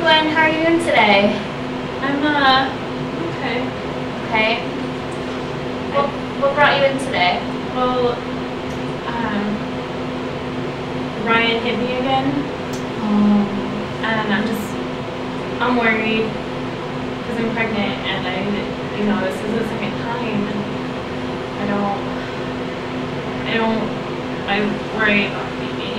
Gwen, how are you doing today? I'm okay. Okay. What brought you in today? Well, Ryan hit me again. Oh. And I'm worried because I'm pregnant and this is the second time and I worry about baby.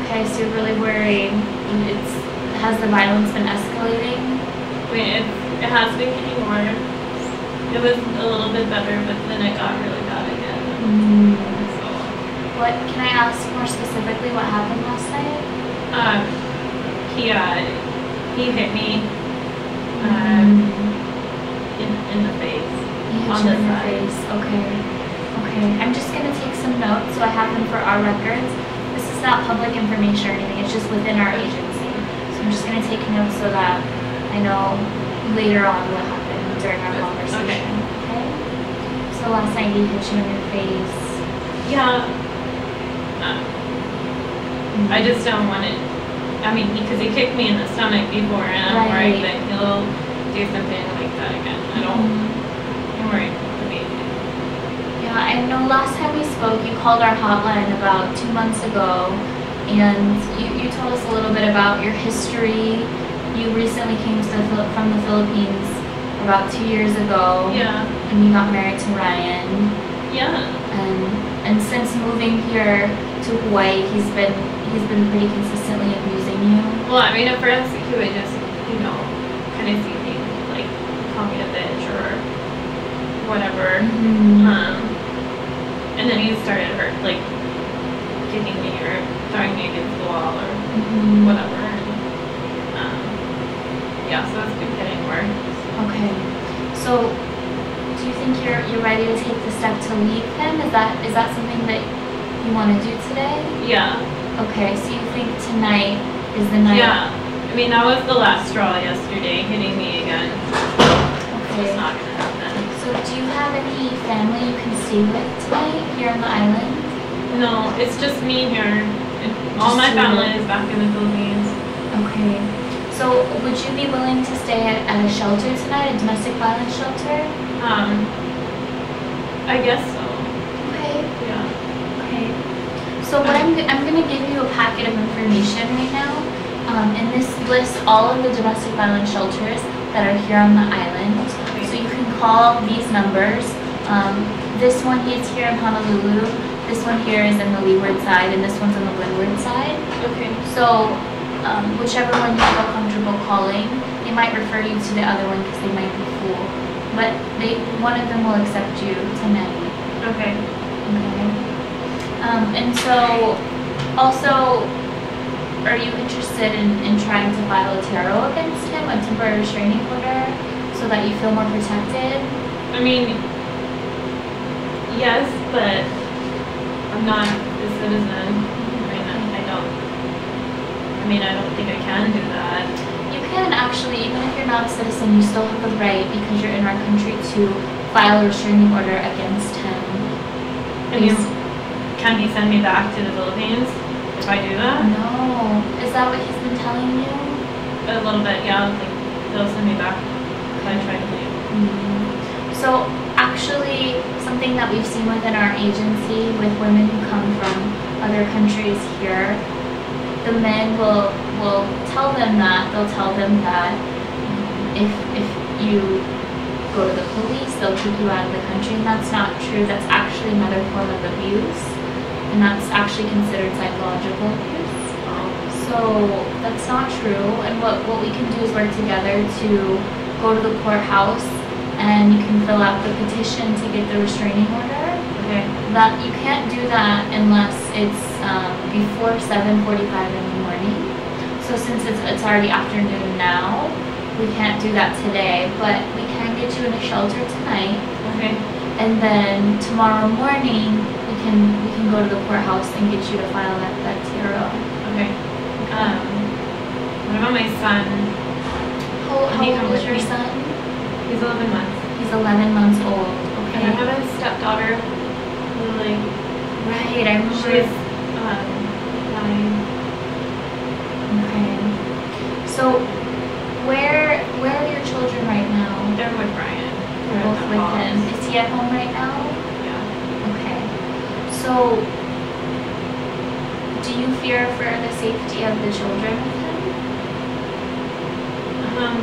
Okay, so you're really worried. Has the violence been escalating? I mean, it has been getting worse. It was a little bit better, but then it got really bad again. So, Can I ask more specifically what happened last night? He hit me in the face. He hit On you the in your side. face. Okay. I'm just gonna take some notes so I have them for our records. This is not public information or anything. It's just within our agency. So I'm just gonna take notes so that I know later on what happened during our conversation. Okay. So last night he hit you in your face. Yeah. I just don't want it. I mean, because he kicked me in the stomach before, and I'm worried that he'll do something like that again. I'm worried for me. Yeah, I know last time we spoke, you called our hotline about 2 months ago, and you told us a little bit about your history. You recently came from the Philippines about 2 years ago. Yeah. And you got married to Ryan. Yeah. And since moving here to Hawaii, he's been pretty consistently abusing you. Well, I mean, at first he would just, kind of see me, like, call me a bitch or whatever. And then he started kicking me or throwing me against the wall or whatever. And, so it's been getting worse. Okay. So, do you think you're ready to take the step to leave him? Is that something that you want to do today? Yeah. Okay, so you think tonight is the night? Yeah. I mean, that was the last straw yesterday, hitting me again. Okay. It's not gonna happen. So do you have any family you can stay with tonight here on the island? No, it's just me here. All my family is back in the Philippines. Okay. So would you be willing to stay at a shelter tonight, a domestic violence shelter? I guess so. Okay. Yeah. Okay. So what I'm going to give you a packet of information right now, and this lists all of the domestic violence shelters that are here on the island. Okay. So you can call these numbers. This one is here in Honolulu. This one here is in the leeward side, and this one's on the windward side. Okay. So whichever one you feel comfortable calling, they might refer you to the other one because they might be full. But one of them will accept you tonight. Okay. Okay. And so, also, are you interested in trying to file a TRO against him, a temporary restraining order, so that you feel more protected? I mean, yes, but I'm not a citizen. I don't think I can do that. You can actually, even if you're not a citizen, you still have the right, because you're in our country, to file a restraining order against him. Can he send me back to the Philippines if I do that? No. Is that what he's been telling you? A little bit, yeah. They'll send me back if I try to leave. So actually, something that we've seen within our agency with women who come from other countries here, the men will tell them that. They'll tell them that if you go to the police, they'll kick you out of the country, and that's not true. That's actually another form of abuse, and that's actually considered psychological abuse. So that's not true, and what we can do is work together to go to the courthouse, and you can fill out the petition to get the restraining order. Okay. That you can't do that unless it's before 7:45 in the morning. So since it's already afternoon now, we can't do that today, but we can get you in a shelter tonight. Okay. And then tomorrow morning we can go to the courthouse and get you to file that TRO. Okay. What about my son? How old is your son? He's 11 months. He's 11 months old. Okay. And I have a stepdaughter. Lily. Right, I remember. She's 9. Okay. So Do you fear for the safety of the children with him?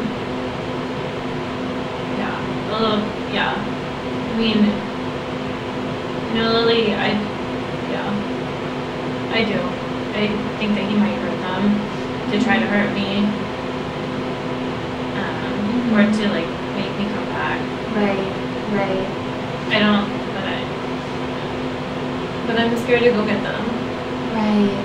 Yeah, a little, yeah. I mean, Lily, I do. I think that he might hurt them to try to hurt me, or to like make me come back. Right. I don't, but I'm scared to go get them. Right.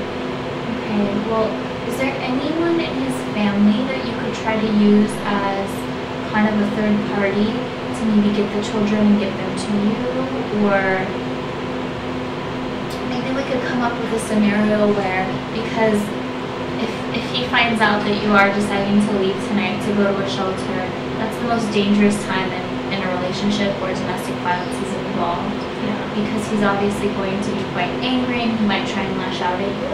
Okay. Well, is there anyone in his family that you could try to use as kind of a third party to maybe get the children and get them to you? Or maybe we could come up with a scenario where, because if he finds out that you are deciding to leave tonight to go to a shelter, that's the most dangerous time in a relationship where domestic violence is involved. Yeah. Because he's obviously going to be quite angry and he might try and lash out at you.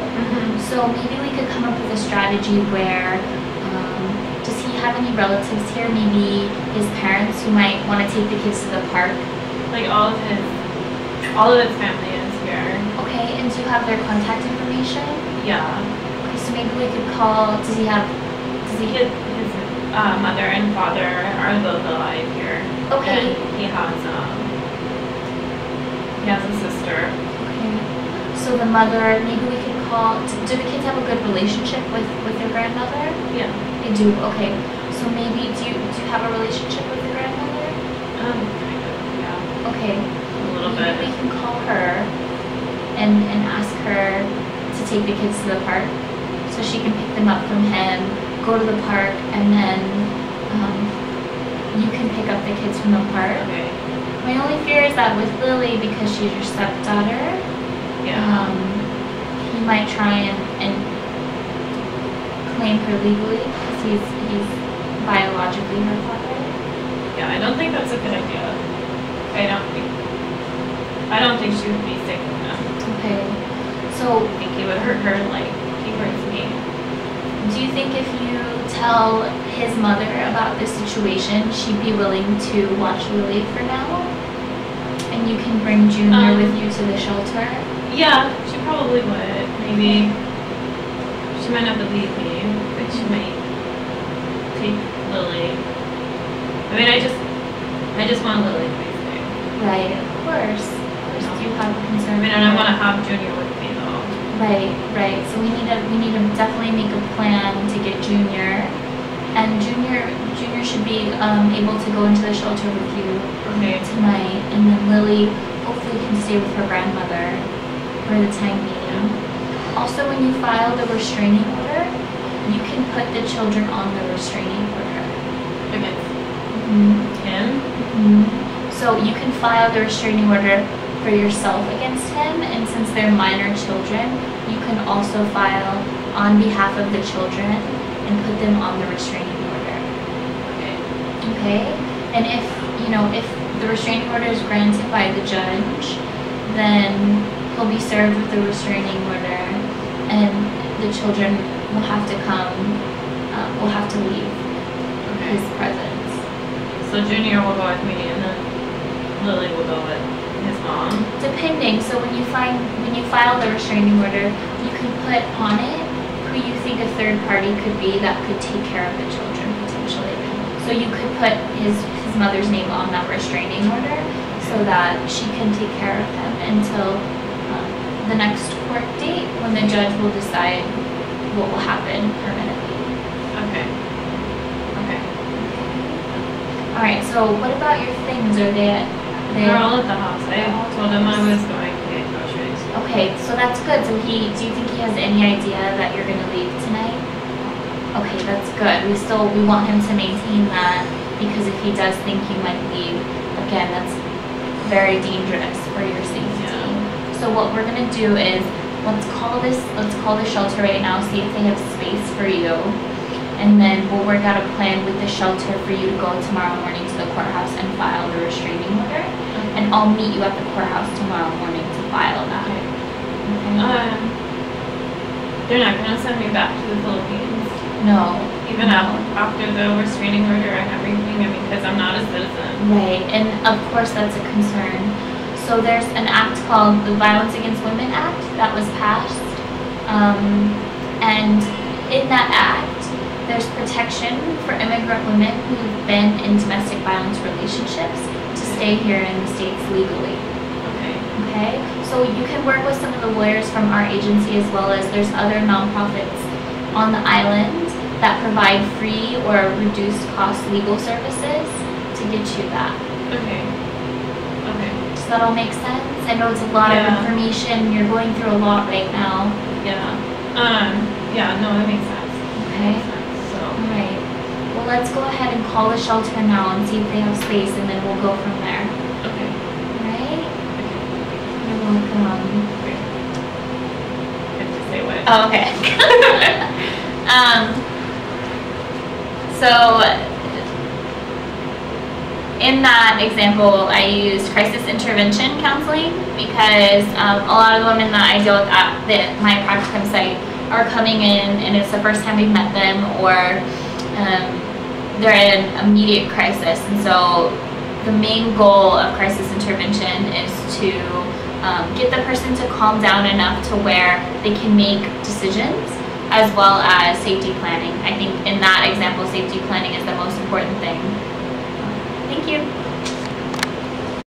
So maybe we could come up with a strategy where, does he have any relatives here? Maybe his parents who might want to take the kids to the park? Like all of his family is here. Okay, and do you have their contact information? Yeah. Okay, so maybe we could call, his mother and father are both alive here. Okay. And he has a sister. Okay. So the mother, maybe we could call, do the kids have a good relationship with their grandmother? Yeah. They do, okay. So maybe, do you have a relationship with the grandmother? Kind of, yeah. Okay. A little bit. Maybe we can call her and ask her to take the kids to the park so she can pick them up from him, go to the park, and then you can pick up the kids from the park. Okay. My only fear is that with Lily, because she's your stepdaughter, he might try and claim her legally because he's biologically her father. Yeah, I don't think that's a good idea. I don't think she would be safe enough. Okay. So I think he would hurt her like he hurts me. do you think if you tell his mother about this situation, she'd be willing to watch Lily for now? And you can bring Junior with you to the shelter? Yeah, she probably would. Maybe she might not believe me, but she might take Lily. I mean, I just want Lily to be safe. Right, of course. Do you have a concern? I mean, and I want to have Junior with me though. Right. So we need to definitely make a plan to get Junior, and Junior should be able to go into the shelter with you tonight, and then Lily hopefully can stay with her grandmother for the time being. Also, when you file the restraining order, you can put the children on the restraining order Against him. So you can file the restraining order for yourself against him, and since they're minor children, you can also file on behalf of the children and put them on the restraining order. Okay? And if the restraining order is granted by the judge, then he'll be served with the restraining order, and the children will have to leave his presence. So Junior will go with me, and then Lily will go with his mom. Depending. So when you file the restraining order, you can put on it who you think a third party could be that could take care of the children potentially. So you could put his mother's name on that restraining order so that she can take care of him until the next court date when the judge will decide what will happen permanently. Okay. All right. So what about your things? Are they? They're all at the house. I told him I was going to get groceries. Okay, so that's good. So do you think he has any idea that you're gonna leave tonight? Okay, that's good. We want him to maintain that, because if he does think you might leave, again, that's very dangerous for your safety. Yeah. So what we're gonna do is let's call the shelter right now, see if they have space for you, and then we'll work out a plan with the shelter for you to go tomorrow morning to the courthouse and file the restraining order. And I'll meet you at the courthouse tomorrow morning to file that. Okay. Okay. They're not gonna send me back to the Philippines. No. Even after the restraining order and everything, I mean, because I'm not a citizen. Right, and of course that's a concern. So there's an act called the Violence Against Women Act that was passed And in that act, there's protection for immigrant women who've been in domestic violence relationships to stay here in the States legally. Okay. Okay? So you can work with some of the lawyers from our agency, as well as there's other nonprofits on the island that provide free or reduced cost legal services to get you that. Okay. Okay. Does that all make sense? I know it's a lot of information. You're going through a lot right now. Yeah. Yeah, no, that makes sense. Okay. So. Alright. Well, let's go ahead and call the shelter now and see if they have space, and then we'll go from there. Okay. Alright? Okay. You're welcome. Okay. I have to say what? Oh, okay. So, in that example, I used crisis intervention counseling because a lot of the women that I deal with at my practicum site are coming in and it's the first time we've met them, or they're in immediate crisis. And so the main goal of crisis intervention is to get the person to calm down enough to where they can make decisions, as well as safety planning. I think in that example, safety planning is the most important thing. Thank you.